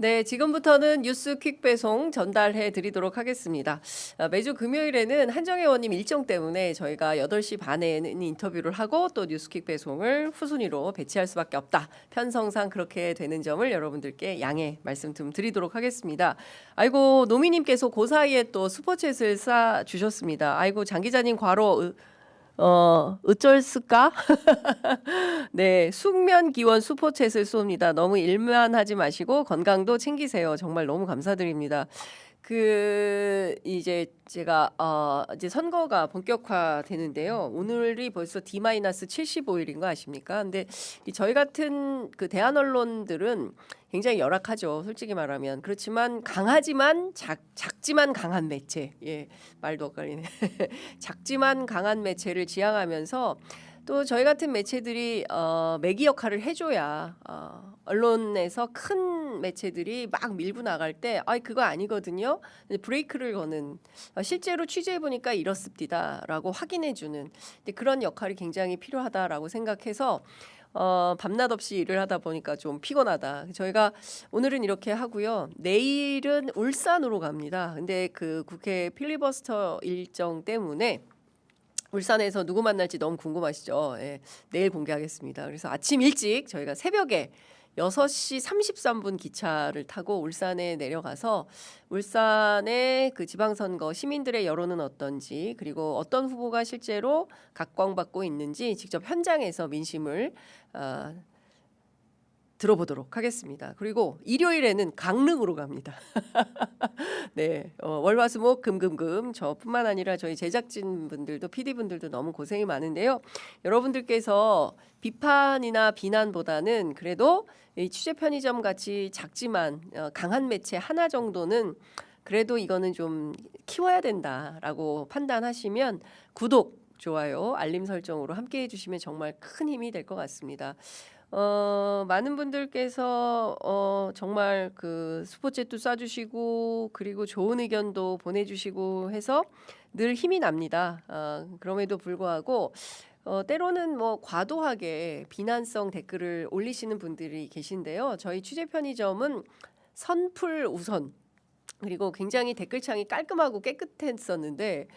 네, 지금부터는 뉴스 퀵 배송 전달해 드리도록 하겠습니다. 매주 금요일에는 한정혜 의원님 일정 때문에 저희가 8시 반에는 인터뷰를 하고 또 뉴스 퀵 배송을 후순위로 배치할 수밖에 없다. 편성상 그렇게 되는 점을 여러분들께 양해 말씀 좀 드리도록 하겠습니다. 아이고, 노미님께서 그 사이에 또 슈퍼챗을 쏴 주셨습니다. 아이고, 장 기자님 과로 어쩔까? 네, 숙면 기원 슈퍼챗을 쏩니다. 너무 일만 하지 마시고 건강도 챙기세요. 정말 너무 감사드립니다. 이제 제가 이제 선거가 본격화되는데요. 오늘이 벌써 D-75일인 거 아십니까? 근데 저희 같은 그 대한 언론들은 굉장히 열악하죠. 솔직히 말하면. 그렇지만 강하지만 작지만 강한 매체. 예, 말도 엇갈리네. 작지만 강한 매체를 지향하면서 또 저희 같은 매체들이 매기 역할을 해줘야 언론에서 큰 매체들이 막 밀고 나갈 때 그거 아니거든요. 브레이크를 거는 실제로 취재해 보니까 이렇습니다라고 확인해주는 그런 역할이 굉장히 필요하다라고 생각해서 밤낮 없이 일을 하다 보니까 좀 피곤하다. 저희가 오늘은 이렇게 하고요. 내일은 울산으로 갑니다. 근데 그 국회 필리버스터 일정 때문에 울산에서 누구 만날지 너무 궁금하시죠? 예, 내일 공개하겠습니다. 그래서 아침 일찍 저희가 새벽에 6시 33분 기차를 타고 울산에 내려가서 울산의 그 지방선거 시민들의 여론은 어떤지 그리고 어떤 후보가 실제로 각광받고 있는지 직접 현장에서 민심을 들어보도록 하겠습니다. 그리고 일요일에는 강릉으로 갑니다. 네, 월화수목 금금금 저뿐만 아니라 저희 제작진분들도 PD분들도 너무 고생이 많은데요. 여러분들께서 비판이나 비난보다는 그래도 이 취재 편의점 같이 작지만 강한 매체 하나 정도는 그래도 이거는 좀 키워야 된다라고 판단하시면 구독, 좋아요, 알림 설정으로 함께 해주시면 정말 큰 힘이 될 것 같습니다. 많은 분들께서 정말 그 슈퍼챗도 쏴주시고 그리고 좋은 의견도 보내주시고 해서 늘 힘이 납니다. 그럼에도 불구하고 때로는 뭐 과도하게 비난성 댓글을 올리시는 분들이 계신데요. 저희 취재 편의점은 선풀 우선 그리고 굉장히 댓글창이 깔끔하고 깨끗했었는데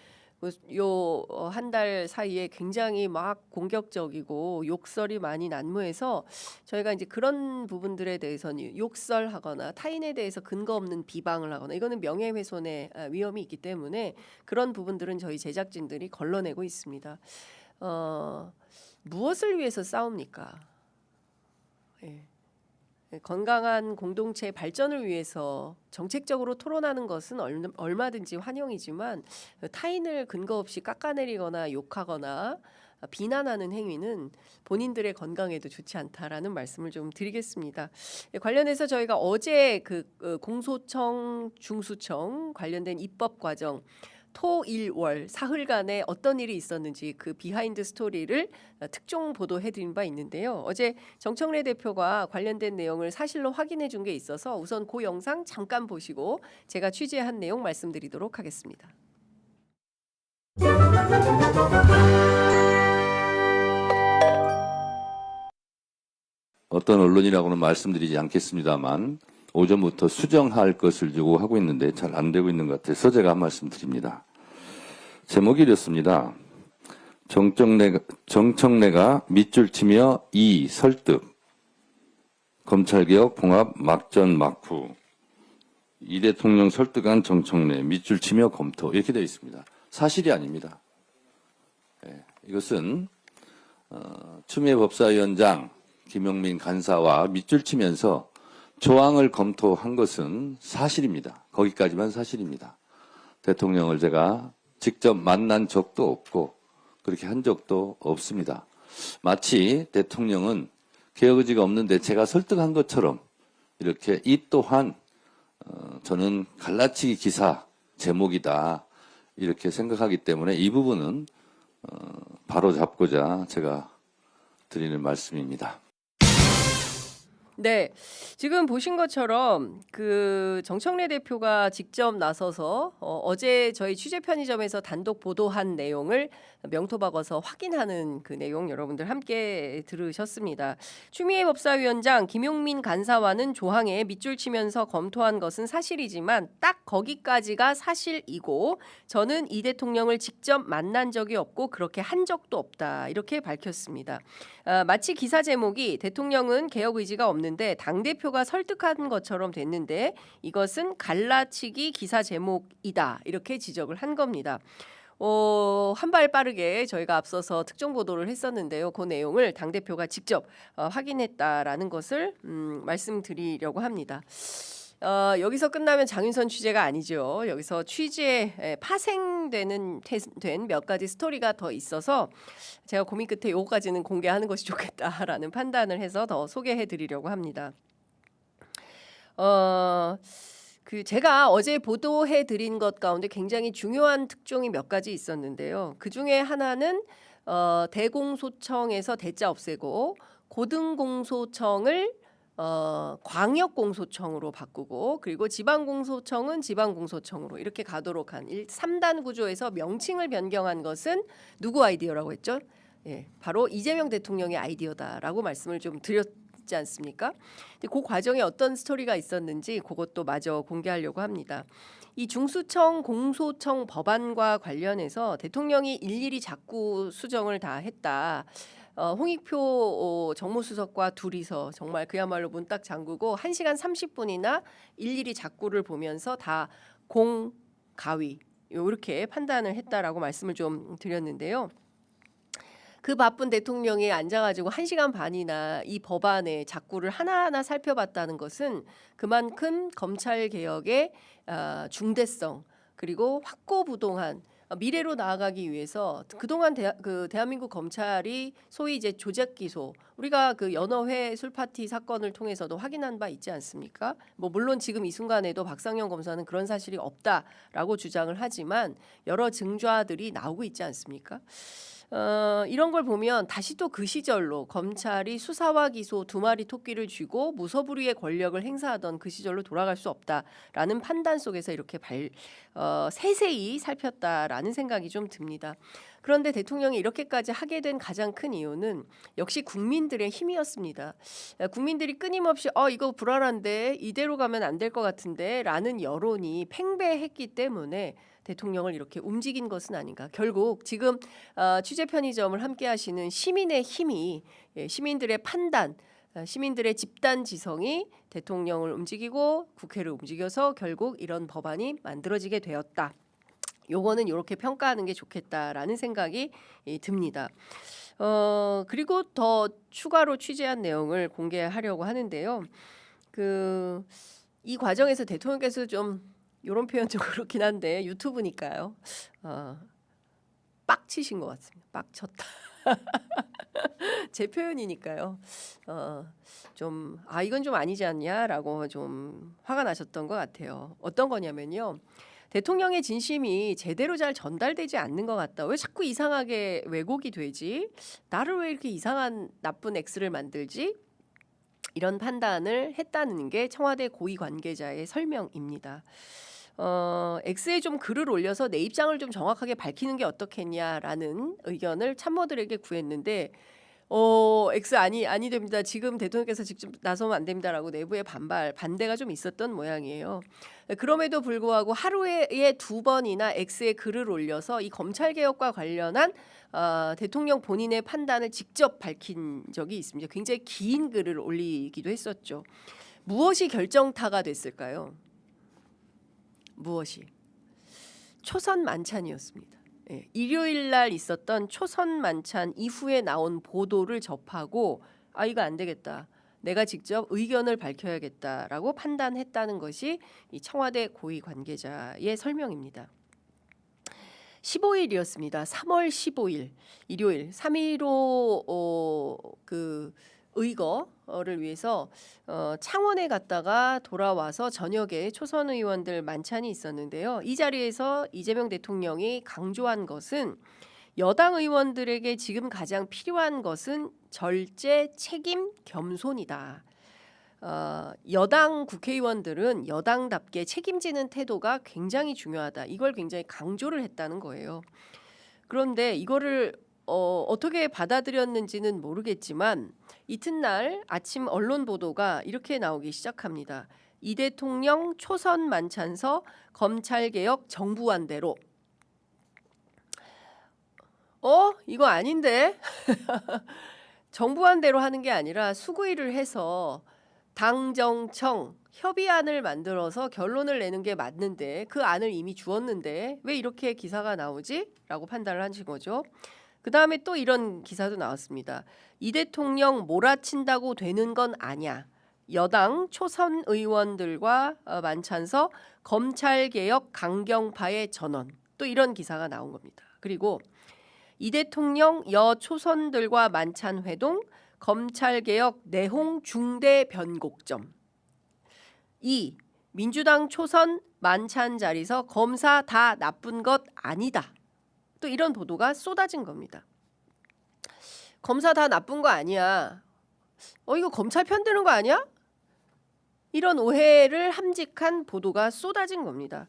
요 한 달 사이에 굉장히 막 공격적이고 욕설이 많이 난무해서 저희가 이제 그런 부분들에 대해서는 욕설하거나 타인에 대해서 근거 없는 비방을 하거나 이거는 명예훼손의 위험이 있기 때문에 그런 부분들은 저희 제작진들이 걸러내고 있습니다. 무엇을 위해서 싸웁니까? 예. 건강한 공동체 발전을 위해서 정책적으로 토론하는 것은 얼마든지 환영이지만 타인을 근거 없이 깎아내리거나 욕하거나 비난하는 행위는 본인들의 건강에도 좋지 않다라는 말씀을 좀 드리겠습니다. 관련해서 저희가 어제 그 공소청, 중수청 관련된 입법 과정 토일월 사흘간에 어떤 일이 있었는지 그 비하인드 스토리를 특종 보도해드린 바 있는데요. 어제 정청래 대표가 관련된 내용을 사실로 확인해 준 게 있어서 우선 그 영상 잠깐 보시고 제가 취재한 내용 말씀드리도록 하겠습니다. 어떤 언론이라고는 말씀드리지 않겠습니다만 오전부터 수정할 것을 요구하고 있는데 잘 안 되고 있는 것 같아서 제가 한 말씀 드립니다. 제목이 이렇습니다. 정청래가 밑줄 치며 설득 검찰개혁 봉합 막전 막후 이 대통령 설득한 정청래 밑줄 치며 검토 이렇게 되어 있습니다. 사실이 아닙니다. 이것은 추미애 법사위원장 김용민 간사와 밑줄 치면서 조항을 검토한 것은 사실입니다. 거기까지만 사실입니다. 대통령을 제가 직접 만난 적도 없고 그렇게 한 적도 없습니다. 마치 대통령은 개혁 의지가 없는데 제가 설득한 것처럼 이렇게 이 또한 저는 갈라치기 기사 제목이다 이렇게 생각하기 때문에 이 부분은 바로 잡고자 제가 드리는 말씀입니다. 네, 지금 보신 것처럼 그 정청래 대표가 직접 나서서 어제 저희 취재 편의점에서 단독 보도한 내용을 명토박아서 확인하는 그 내용 여러분들 함께 들으셨습니다. 추미애 법사위원장 김용민 간사와는 조항에 밑줄 치면서 검토한 것은 사실이지만 딱 거기까지가 사실이고 저는 이 대통령을 직접 만난 적이 없고 그렇게 한 적도 없다 이렇게 밝혔습니다. 마치 기사 제목이 대통령은 개혁 의지가 없는데 당대표가 설득한 것처럼 됐는데 이것은 갈라치기 기사 제목이다 이렇게 지적을 한 겁니다. 한 발 빠르게 저희가 앞서서 특종 보도를 했었는데요. 그 내용을 당대표가 직접 확인했다라는 것을 말씀드리려고 합니다. 여기서 끝나면 장윤선 취재가 아니죠. 여기서 취재에 파생되는 된 몇 가지 스토리가 더 있어서 제가 고민 끝에 요거까지는 공개하는 것이 좋겠다라는 판단을 해서 더 소개해 드리려고 합니다. 그 제가 어제 보도해 드린 것 가운데 굉장히 중요한 특종이 몇 가지 있었는데요. 그 중에 하나는 대공소청에서 대자 없애고 고등공소청을 광역공소청으로 바꾸고 그리고 지방공소청은 지방공소청으로 이렇게 가도록 한 3단 구조에서 명칭을 변경한 것은 누구 아이디어라고 했죠? 예, 바로 이재명 대통령의 아이디어다라고 말씀을 좀 드렸지 않습니까? 근데 그 과정에 어떤 스토리가 있었는지 그것도 마저 공개하려고 합니다. 이 중수청 공소청 법안과 관련해서 대통령이 일일이 자꾸 수정을 다 했다. 홍익표 정무수석과 둘이서 정말 그야말로 문 딱 잠그고 1시간 30분이나 일일이 작구를 보면서 다 공가위 이렇게 판단을 했다라고 말씀을 좀 드렸는데요. 그 바쁜 대통령이 앉아가지고 1시간 반이나 이 법안의 작구를 하나하나 살펴봤다는 것은 그만큼 검찰 개혁의 중대성 그리고 확고부동한 미래로 나아가기 위해서 그동안 대한민국 검찰이 소위 이제 조작 기소 우리가 그 연어회 술파티 사건을 통해서도 확인한 바 있지 않습니까? 뭐 물론 지금 이 순간에도 박상현 검사는 그런 사실이 없다라고 주장을 하지만 여러 증좌들이 나오고 있지 않습니까? 이런 걸 보면 다시 또 그 시절로 검찰이 수사와 기소 두 마리 토끼를 쥐고 무소불위의 권력을 행사하던 그 시절로 돌아갈 수 없다라는 판단 속에서 이렇게 세세히 살폈다라는 생각이 좀 듭니다. 그런데 대통령이 이렇게까지 하게 된 가장 큰 이유는 역시 국민들의 힘이었습니다. 국민들이 끊임없이 이거 불안한데 이대로 가면 안 될 것 같은데 라는 여론이 팽배했기 때문에 대통령을 이렇게 움직인 것은 아닌가. 결국 지금 취재 편의점을 함께 하시는 시민의 힘이 시민들의 판단 시민들의 집단 지성이 대통령을 움직이고 국회를 움직여서 결국 이런 법안이 만들어지게 되었다. 요거는 이렇게 평가하는 게 좋겠다라는 생각이 듭니다. 그리고 더 추가로 취재한 내용을 공개하려고 하는데요. 이 과정에서 대통령께서 좀 이런 표현 좀 그렇긴 한데 유튜브니까요. 빡치신 것 같습니다. 빡쳤다. 제 표현이니까요. 이건 좀 아니지 않냐라고 좀 화가 나셨던 것 같아요. 어떤 거냐면요. 대통령의 진심이 제대로 잘 전달되지 않는 것 같다. 왜 자꾸 이상하게 왜곡이 되지? 나를 왜 이렇게 이상한 나쁜 X를 만들지? 이런 판단을 했다는 게 청와대 고위 관계자의 설명입니다. X에 좀 글을 올려서 내 입장을 좀 정확하게 밝히는 게 어떻겠냐라는 의견을 참모들에게 구했는데 X 아니 됩니다. 지금 대통령께서 직접 나서면 안 됩니다라고 내부의 반대가 좀 있었던 모양이에요. 그럼에도 불구하고 하루에 2번이나 X에 글을 올려서 이 검찰 개혁과 관련한 대통령 본인의 판단을 직접 밝힌 적이 있습니다. 굉장히 긴 글을 올리기도 했었죠. 무엇이 결정타가 됐을까요? 무엇이? 초선 만찬이었습니다. 일요일 날 있었던 초선 만찬 이후에 나온 보도를 접하고 이거 안 되겠다. 내가 직접 의견을 밝혀야겠다라고 판단했다는 것이 이 청와대 고위 관계자의 설명입니다. 15일이었습니다. 3월 15일 일요일 3.15 의거를 위해서 창원에 갔다가 돌아와서 저녁에 초선 의원들 만찬이 있었는데요. 이 자리에서 이재명 대통령이 강조한 것은 여당 의원들에게 지금 가장 필요한 것은 절제, 책임, 겸손이다. 여당 국회의원들은 여당답게 책임지는 태도가 굉장히 중요하다. 이걸 굉장히 강조를 했다는 거예요. 그런데 이거를 어떻게 받아들였는지는 모르겠지만 이튿날 아침 언론 보도가 이렇게 나오기 시작합니다. 이 대통령 초선 만찬서 검찰개혁 정부안대로. 이거 아닌데? 정부안대로 하는 게 아니라 수구의를 해서 당정청 협의안을 만들어서 결론을 내는 게 맞는데 그 안을 이미 주었는데 왜 이렇게 기사가 나오지? 라고 판단을 하신 거죠. 그 다음에 또 이런 기사도 나왔습니다. 이 대통령 몰아친다고 되는 건 아니야. 여당 초선 의원들과 만찬서 검찰개혁 강경파의 전원. 또 이런 기사가 나온 겁니다. 그리고 이 대통령 여초선들과 만찬 회동 검찰개혁 내홍 중대 변곡점. 2. 민주당 초선 만찬 자리서 검사 다 나쁜 것 아니다. 또 이런 보도가 쏟아진 겁니다. 검사 다 나쁜 거 아니야. 이거 검찰 편드는 거 아니야? 이런 오해를 함직한 보도가 쏟아진 겁니다.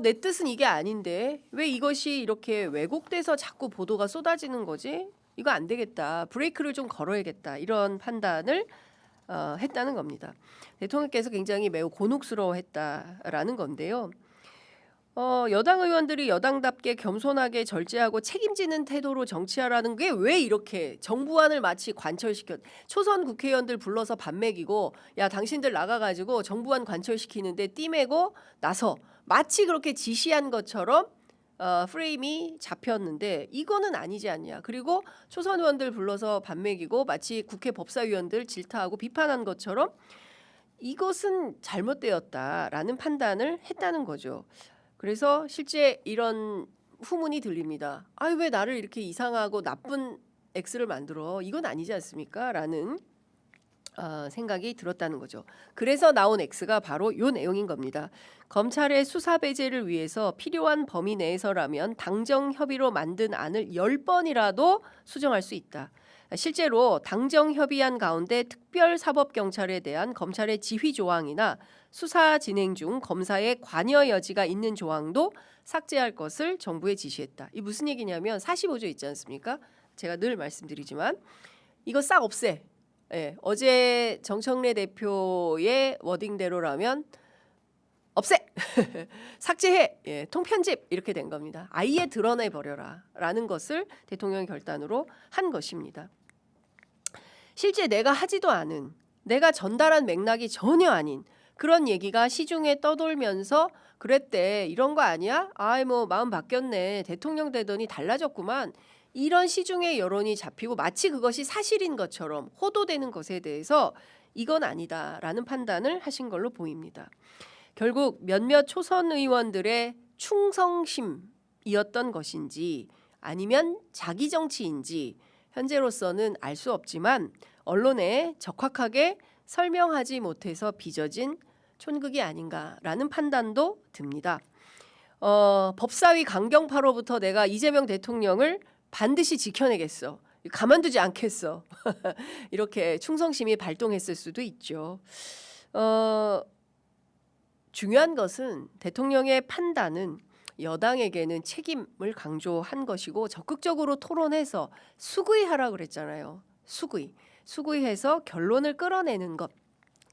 내 뜻은 이게 아닌데 왜 이것이 이렇게 왜곡돼서 자꾸 보도가 쏟아지는 거지? 이거 안 되겠다. 브레이크를 좀 걸어야겠다. 이런 판단을 했다는 겁니다. 대통령께서 굉장히 매우 곤혹스러워했다라는 건데요. 여당 의원들이 여당답게 겸손하게 절제하고 책임지는 태도로 정치하라는 게 왜 이렇게 정부안을 마치 관철시켜 초선 국회의원들 불러서 밥 먹이고 야 당신들 나가가지고 정부안 관철시키는데 띠매고 나서 마치 그렇게 지시한 것처럼 프레임이 잡혔는데 이거는 아니지 않냐. 그리고 초선 의원들 불러서 밥 먹이고 마치 국회 법사위원들 질타하고 비판한 것처럼 이것은 잘못되었다라는 판단을 했다는 거죠. 그래서 실제 이런 후문이 들립니다. 왜 나를 이렇게 이상하고 나쁜 X를 만들어? 이건 아니지 않습니까? 라는 생각이 들었다는 거죠. 그래서 나온 X가 바로 이 내용인 겁니다. 검찰의 수사 배제를 위해서 필요한 범위 내에서라면 당정 협의로 만든 안을 10번이라도 수정할 수 있다. 실제로 당정 협의안 가운데 특별사법경찰에 대한 검찰의 지휘 조항이나 수사 진행 중 검사의 관여 여지가 있는 조항도 삭제할 것을 정부에 지시했다. 이 무슨 얘기냐면 45조 있지 않습니까? 제가 늘 말씀드리지만 이거 싹 없애. 어제 정청래 대표의 워딩대로라면 없애! 삭제해! 통편집! 이렇게 된 겁니다. 아예 드러내버려라 라는 것을 대통령의 결단으로 한 것입니다. 실제 내가 하지도 않은 내가 전달한 맥락이 전혀 아닌 그런 얘기가 시중에 떠돌면서 그랬대. 이런 거 아니야? 뭐 마음 바뀌었네. 대통령 되더니 달라졌구만. 이런 시중의 여론이 잡히고 마치 그것이 사실인 것처럼 호도되는 것에 대해서 이건 아니다라는 판단을 하신 걸로 보입니다. 결국 몇몇 초선 의원들의 충성심이었던 것인지 아니면 자기 정치인지 현재로서는 알 수 없지만 언론에 적확하게 설명하지 못해서 빚어진 촌극이 아닌가라는 판단도 듭니다. 법사위 강경파로부터 내가 이재명 대통령을 반드시 지켜내겠어. 가만두지 않겠어. 이렇게 충성심이 발동했을 수도 있죠. 중요한 것은 대통령의 판단은 여당에게는 책임을 강조한 것이고 적극적으로 토론해서 수구의하라고 그랬잖아요. 수구의해서 결론을 끌어내는 것.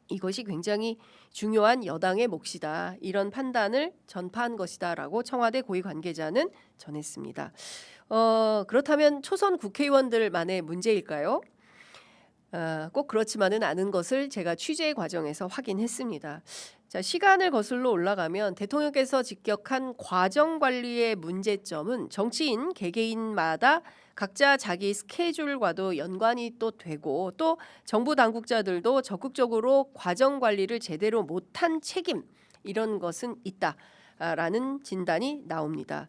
이것이 굉장히 중요한 여당의 몫이다. 이런 판단을 전파한 것이다라고 청와대 고위 관계자는 전했습니다. 그렇다면 초선 국회의원들만의 문제일까요? 꼭 그렇지만은 않은 것을 제가 취재 과정에서 확인했습니다. 자, 시간을 거슬러 올라가면 대통령께서 직격한 과정 관리의 문제점은 정치인 개개인마다 각자 자기 스케줄과도 연관이 또 되고 또 정부 당국자들도 적극적으로 과정 관리를 제대로 못한 책임 이런 것은 있다라는 진단이 나옵니다.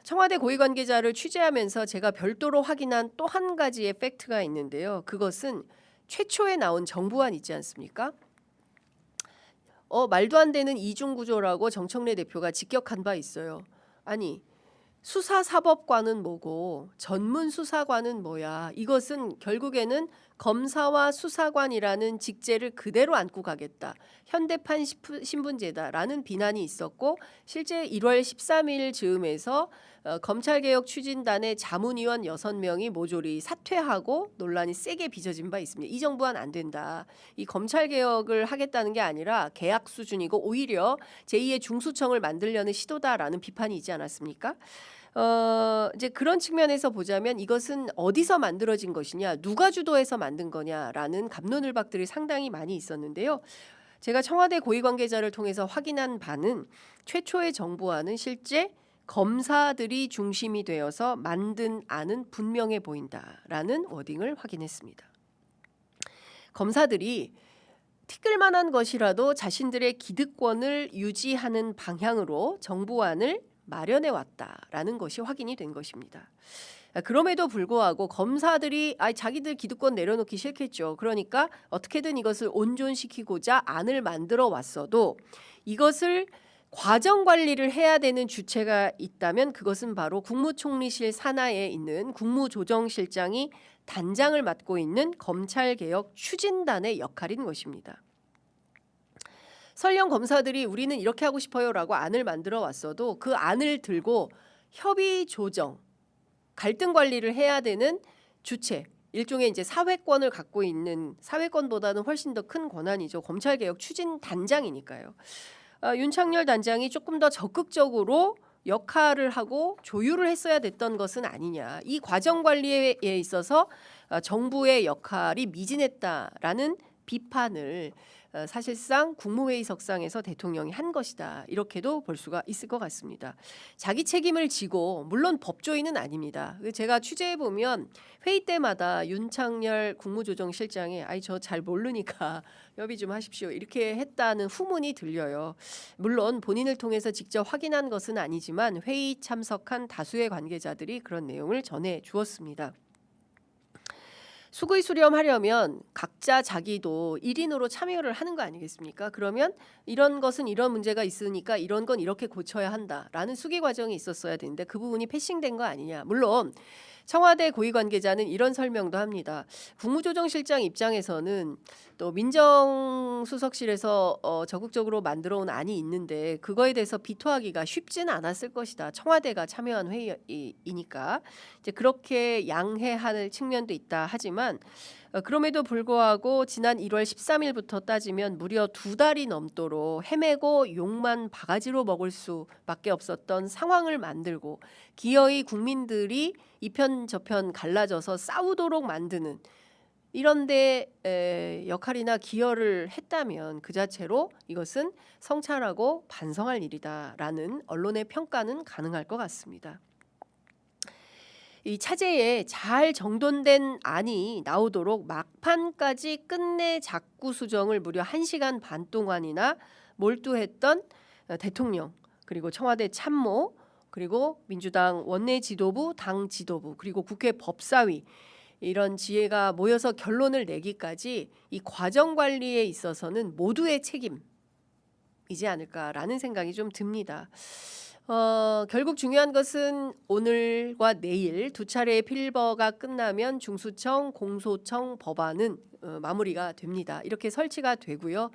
청와대 고위 관계자를 취재하면서 제가 별도로 확인한 또 한 가지의 팩트가 있는데요. 그것은 최초에 나온 정부안 있지 않습니까? 말도 안 되는 이중구조라고 정청래 대표가 직격한 바 있어요. 아니 수사사법관은 뭐고 전문수사관은 뭐야. 이것은 결국에는 검사와 수사관이라는 직제를 그대로 안고 가겠다. 현대판 신분제다라는 비난이 있었고 실제 1월 13일 즈음에서 검찰개혁 추진단의 자문위원 6명이 모조리 사퇴하고 논란이 세게 빚어진 바 있습니다. 이 정부와는 안 된다. 이 검찰개혁을 하겠다는 게 아니라 계약 수준이고 오히려 제2의 중수청을 만들려는 시도다라는 비판이 있지 않았습니까? 이제 그런 측면에서 보자면 이것은 어디서 만들어진 것이냐, 누가 주도해서 만든 거냐라는 갑론을박들이 상당히 많이 있었는데요. 제가 청와대 고위 관계자를 통해서 확인한 바는 최초의 정부안은 실제 검사들이 중심이 되어서 만든 안은 분명해 보인다라는 워딩을 확인했습니다. 검사들이 티끌만한 것이라도 자신들의 기득권을 유지하는 방향으로 정부안을 마련해 왔다라는 것이 확인이 된 것입니다. 그럼에도 불구하고 검사들이 자기들 기득권 내려놓기 싫겠죠. 그러니까 어떻게든 이것을 온전시키고자 안을 만들어 왔어도 이것을 과정 관리를 해야 되는 주체가 있다면 그것은 바로 국무총리실 산하에 있는 국무조정실장이 단장을 맡고 있는 검찰개혁 추진단의 역할인 것입니다. 설령 검사들이 우리는 이렇게 하고 싶어요라고 안을 만들어 왔어도 그 안을 들고 협의 조정, 갈등 관리를 해야 되는 주체, 일종의 이제 사회권을 갖고 있는, 사회권보다는 훨씬 더 큰 권한이죠. 검찰개혁 추진단장이니까요. 윤창열 단장이 조금 더 적극적으로 역할을 하고 조율을 했어야 됐던 것은 아니냐. 이 과정 관리에 있어서 정부의 역할이 미진했다라는 비판을 사실상 국무회의석상에서 대통령이 한 것이다. 이렇게도 볼 수가 있을 것 같습니다. 자기 책임을 지고 물론 법조인은 아닙니다. 제가 취재해보면 회의 때마다 윤창열 국무조정실장이 저 잘 모르니까 협의 좀 하십시오. 이렇게 했다는 후문이 들려요. 물론 본인을 통해서 직접 확인한 것은 아니지만 회의 참석한 다수의 관계자들이 그런 내용을 전해 주었습니다. 수의 수렴하려면 각자 자기도 1인으로 참여를 하는 거 아니겠습니까? 그러면 이런 것은 이런 문제가 있으니까 이런 건 이렇게 고쳐야 한다라는 수기 과정이 있었어야 되는데 그 부분이 패싱된 거 아니냐. 물론 청와대 고위 관계자는 이런 설명도 합니다. 국무조정실장 입장에서는 또 민정수석실에서 적극적으로 만들어온 안이 있는데 그거에 대해서 비토하기가 쉽지는 않았을 것이다. 청와대가 참여한 회의이니까 이제 그렇게 양해할 측면도 있다 하지만 그럼에도 불구하고 지난 1월 13일부터 따지면 무려 2달이 넘도록 헤매고 욕만 바가지로 먹을 수밖에 없었던 상황을 만들고 기어이 국민들이 이편 저편 갈라져서 싸우도록 만드는 이런데 역할이나 기여를 했다면 그 자체로 이것은 성찰하고 반성할 일이다라는 언론의 평가는 가능할 것 같습니다. 이 차제에 잘 정돈된 안이 나오도록 막판까지 끝내 작구 수정을 무려 1시간 반 동안이나 몰두했던 대통령 그리고 청와대 참모 그리고 민주당 원내 지도부, 당 지도부 그리고 국회 법사위 이런 지혜가 모여서 결론을 내기까지 이 과정 관리에 있어서는 모두의 책임이지 않을까라는 생각이 좀 듭니다. 결국 중요한 것은 오늘과 내일 두 차례의 필버가 끝나면 중수청, 공소청, 법안은 마무리가 됩니다. 이렇게 설치가 되고요.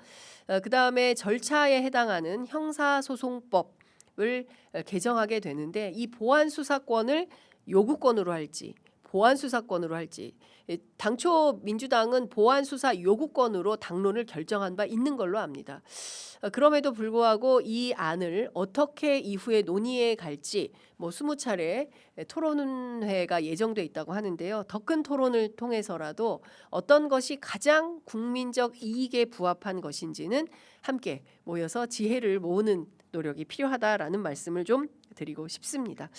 그 다음에 절차에 해당하는 형사소송법을 개정하게 되는데 이 보안수사권을 요구권으로 할지 보안수사권으로 할지 당초 민주당은 보안수사 요구권으로 당론을 결정한 바 있는 걸로 압니다. 그럼에도 불구하고 이 안을 어떻게 이후에 논의해 갈지 20차례 토론회가 예정돼 있다고 하는데요. 더 큰 토론을 통해서라도 어떤 것이 가장 국민적 이익에 부합한 것인지는 함께 모여서 지혜를 모으는 노력이 필요하다라는 말씀을 좀 드리고 싶습니다.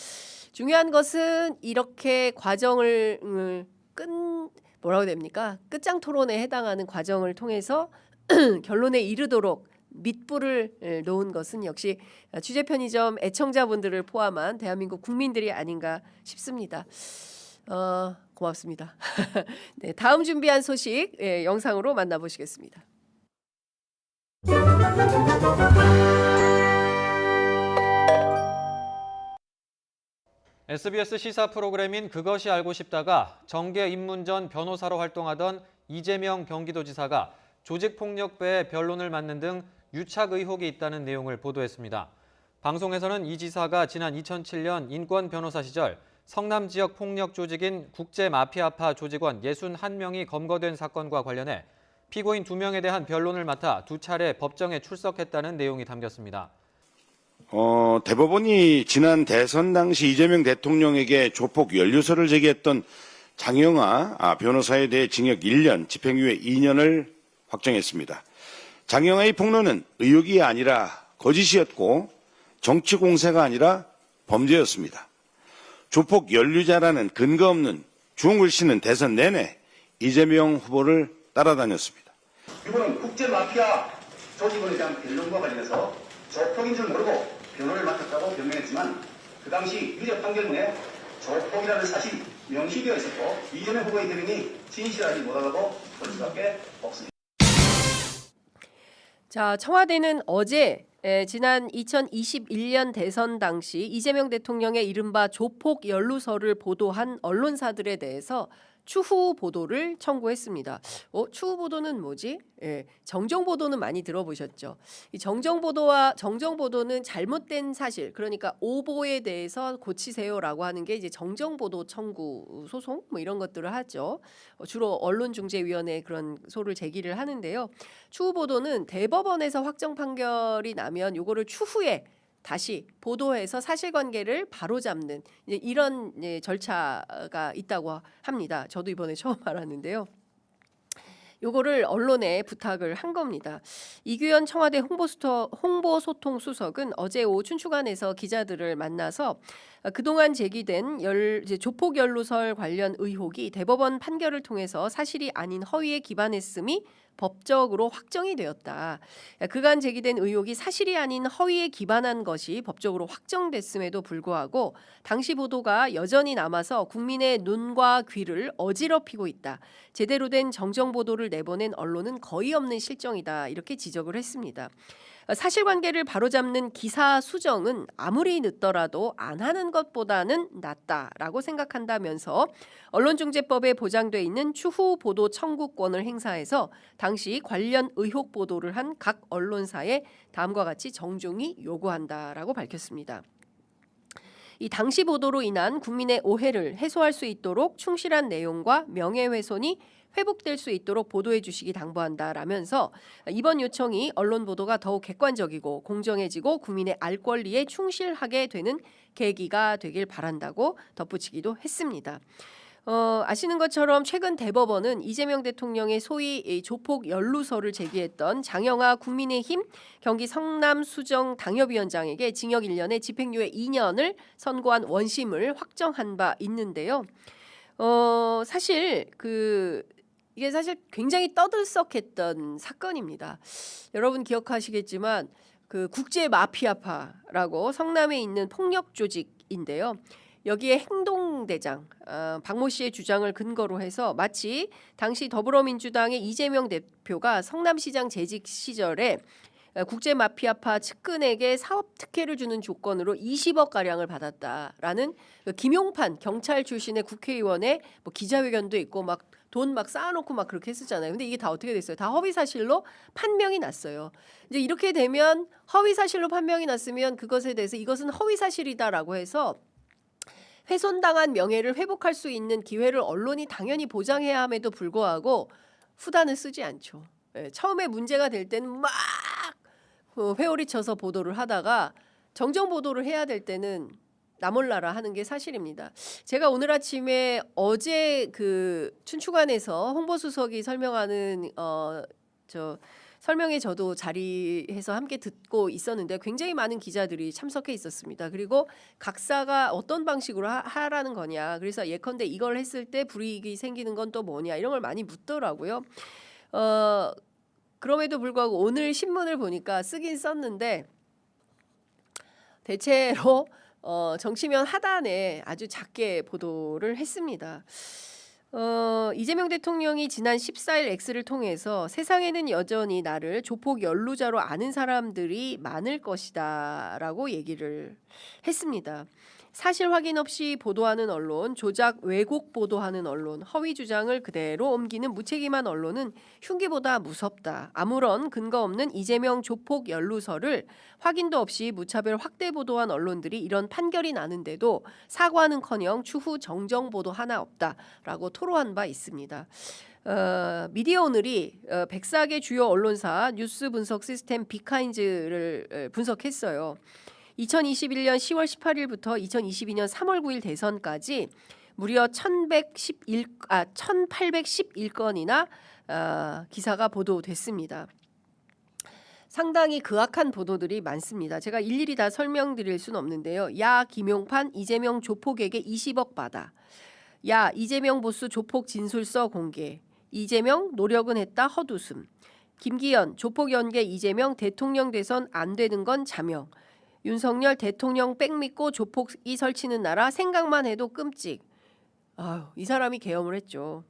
중요한 것은 이렇게 과정을 뭐라고 됩니까? 끝장 토론에 해당하는 과정을 통해서 결론에 이르도록 밑불을 놓은 것은 역시 취재 편의점 애청자분들을 포함한 대한민국 국민들이 아닌가 싶습니다. 고맙습니다. 네, 다음 준비한 소식 영상으로 만나보시겠습니다. SBS 시사 프로그램인 그것이 알고 싶다가 정계 입문 전 변호사로 활동하던 이재명 경기도지사가 조직폭력배의 변론을 맡는 등 유착 의혹이 있다는 내용을 보도했습니다. 방송에서는 이 지사가 지난 2007년 인권 변호사 시절 성남 지역 폭력 조직인 국제마피아파 조직원 61명이 검거된 사건과 관련해 피고인 2명에 대한 변론을 맡아 2차례 법정에 출석했다는 내용이 담겼습니다. 대법원이 지난 대선 당시 이재명 대통령에게 조폭 연루설을 제기했던 장영하 변호사에 대해 징역 1년, 집행유예 2년을 확정했습니다. 장영하의 폭로는 의혹이 아니라 거짓이었고 정치 공세가 아니라 범죄였습니다. 조폭 연루자라는 근거 없는 주홍글 씨는 대선 내내 이재명 후보를 따라다녔습니다. 이번은 국제마피아 조직원에 대한 변론과 관련해서 조폭인 줄 모르고 변호를 맡았다고 변명했지만 그 당시 유죄 판결문에 조폭이라는 사실이 명시되어 있었고 이재명 후보의 대변인이 진실하지 못하다고 볼 수밖에 없습니다. 자, 청와대는 어제 지난 2021년 대선 당시 이재명 대통령의 이른바 조폭 연루설을 보도한 언론사들에 대해서 추후 보도를 청구했습니다. 추후 보도는 뭐지? 정정 보도는 많이 들어보셨죠? 이 정정 보도는 잘못된 사실, 그러니까 오보에 대해서 고치세요라고 하는 게 이제 정정 보도 청구 소송 뭐 이런 것들을 하죠. 주로 언론중재위원회 그런 소를 제기를 하는데요. 추후 보도는 대법원에서 확정 판결이 나면 요거를 추후에 다시 보도해서 사실관계를 바로잡는 이런 절차가 있다고 합니다. 저도 이번에 처음 알았는데요. 요거를 언론에 부탁을 한 겁니다. 이규현 청와대 홍보소통수석은 어제 오후 춘추관에서 기자들을 만나서 그동안 제기된 조폭 연루설 관련 의혹이 대법원 판결을 통해서 사실이 아닌 허위에 기반했음이 법적으로 확정이 되었다. 그간 제기된 의혹이 사실이 아닌 허위에 기반한 것이 법적으로 확정됐음에도 불구하고 당시 보도가 여전히 남아서 국민의 눈과 귀를 어지럽히고 있다. 제대로 된 정정 보도를 내보낸 언론은 거의 없는 실정이다. 이렇게 지적을 했습니다. 사실관계를 바로잡는 기사 수정은 아무리 늦더라도 안 하는 것보다는 낫다라고 생각한다면서 언론중재법에 보장돼 있는 추후 보도 청구권을 행사해서 당시 관련 의혹 보도를 한 각 언론사에 다음과 같이 정중히 요구한다라고 밝혔습니다. 이 당시 보도로 인한 국민의 오해를 해소할 수 있도록 충실한 내용과 명예훼손이 회복될 수 있도록 보도해 주시기 당부한다라면서 이번 요청이 언론 보도가 더욱 객관적이고 공정해지고 국민의 알 권리에 충실하게 되는 계기가 되길 바란다고 덧붙이기도 했습니다. 아시는 것처럼 최근 대법원은 이재명 대통령의 소위 조폭 연루설을 제기했던 장영하 국민의힘 경기 성남 수정 당협위원장에게 징역 1년에 집행유예 2년을 선고한 원심을 확정한 바 있는데요. 이게 사실 굉장히 떠들썩했던 사건입니다. 여러분 기억하시겠지만 그 국제 마피아파라고 성남에 있는 폭력 조직인데요. 여기에 행동대장 박모 씨의 주장을 근거로 해서 마치 당시 더불어민주당의 이재명 대표가 성남시장 재직 시절에 국제 마피아파 측근에게 사업 특혜를 주는 조건으로 20억 가량을 받았다라는 김용판 경찰 출신의 국회의원의 기자회견도 있고 막 돈 쌓아놓고 막 그렇게 했었잖아요. 근데 이게 다 어떻게 됐어요? 다 허위 사실로 판명이 났어요. 이제 이렇게 되면 허위 사실로 판명이 났으면 그것에 대해서 이것은 허위 사실이다라고 해서 훼손당한 명예를 회복할 수 있는 기회를 언론이 당연히 보장해야 함에도 불구하고 후단을 쓰지 않죠. 처음에 문제가 될 때는 막 회오리 쳐서 보도를 하다가 정정 보도를 해야 될 때는 나몰라라 하는 게 사실입니다. 제가 오늘 아침에 어제 그 춘추관에서 홍보수석이 설명하는 설명에 저도 자리해서 함께 듣고 있었는데 굉장히 많은 기자들이 참석해 있었습니다. 그리고 각사가 어떤 방식으로 하라는 거냐. 그래서 예컨대 이걸 했을 때 불이익이 생기는 건 또 뭐냐 이런 걸 많이 묻더라고요. 그럼에도 불구하고 오늘 신문을 보니까 쓰긴 썼는데 대체로 정치면 하단에 아주 작게 보도를 했습니다. 이재명 대통령이 지난 14일 X를 통해서 세상에는 여전히 나를 조폭 연루자로 아는 사람들이 많을 것이다 라고 얘기를 했습니다. 사실 확인 없이 보도하는 언론, 조작 왜곡 보도하는 언론, 허위 주장을 그대로 옮기는 무책임한 언론은 흉기보다 무섭다. 아무런 근거 없는 이재명 조폭 연루설을 확인도 없이 무차별 확대 보도한 언론들이 이런 판결이 나는데도 사과는커녕 추후 정정 보도 하나 없다라고 토로한 바 있습니다. 미디어 오늘이 104개 주요 언론사 뉴스 분석 시스템 비카인즈를 분석했어요. 2021년 10월 18일부터 2022년 3월 9일 대선까지 무려 1811건이나 기사가 보도됐습니다. 상당히 극악한 보도들이 많습니다. 제가 일일이 다 설명드릴 수는 없는데요. 야 김용판 이재명 조폭에게 20억 받아. 야 이재명 보수 조폭 진술서 공개. 이재명 노력은 했다 헛웃음. 김기현 조폭 연계 이재명 대통령 대선 안 되는 건 자명. 윤석열 대통령 백 믿고 조폭이 설치는 나라 생각만 해도 끔찍. 아유, 이 사람이 계엄을 했죠.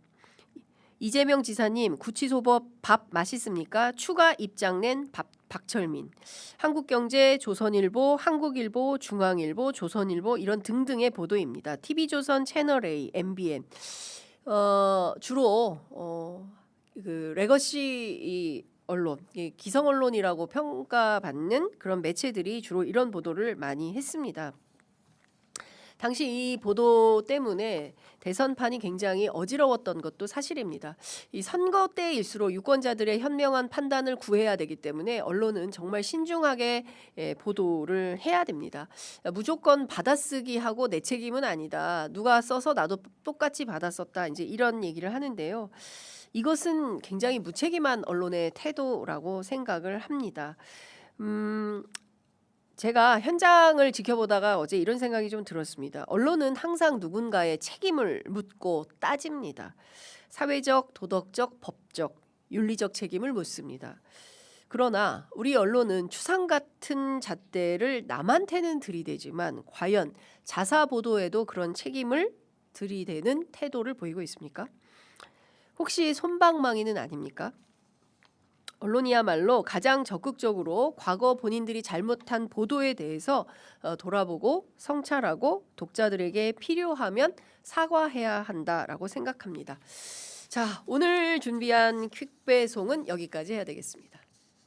이재명 지사님 구치소법 밥 맛있습니까? 추가 입장 낸 박철민. 한국경제, 조선일보, 한국일보, 중앙일보, 조선일보 이런 등등의 보도입니다. TV조선, 채널A, MBN 주로 그 레거시 언론, 기성 언론이라고 평가받는 그런 매체들이 주로 이런 보도를 많이 했습니다. 당시 이 보도 때문에 대선판이 굉장히 어지러웠던 것도 사실입니다. 이 선거 때일수록 유권자들의 현명한 판단을 구해야 되기 때문에 언론은 정말 신중하게 보도를 해야 됩니다. 무조건 받아쓰기 하고 내 책임은 아니다. 누가 써서 나도 똑같이 받았었다. 이제 이런 얘기를 하는데요. 이것은 굉장히 무책임한 언론의 태도라고 생각을 합니다. 제가 현장을 지켜보다가 어제 이런 생각이 좀 들었습니다. 언론은 항상 누군가의 책임을 묻고 따집니다. 사회적, 도덕적, 법적, 윤리적 책임을 묻습니다. 그러나 우리 언론은 추상 같은 잣대를 남한테는 들이대지만 과연 자사 보도에도 그런 책임을 들이대는 태도를 보이고 있습니까? 혹시 솜방망이는 아닙니까? 언론이야말로 가장 적극적으로 과거 본인들이 잘못한 보도에 대해서 돌아보고 성찰하고 독자들에게 필요하면 사과해야 한다라고 생각합니다. 자, 오늘 준비한 퀵배송은 여기까지 해야 되겠습니다.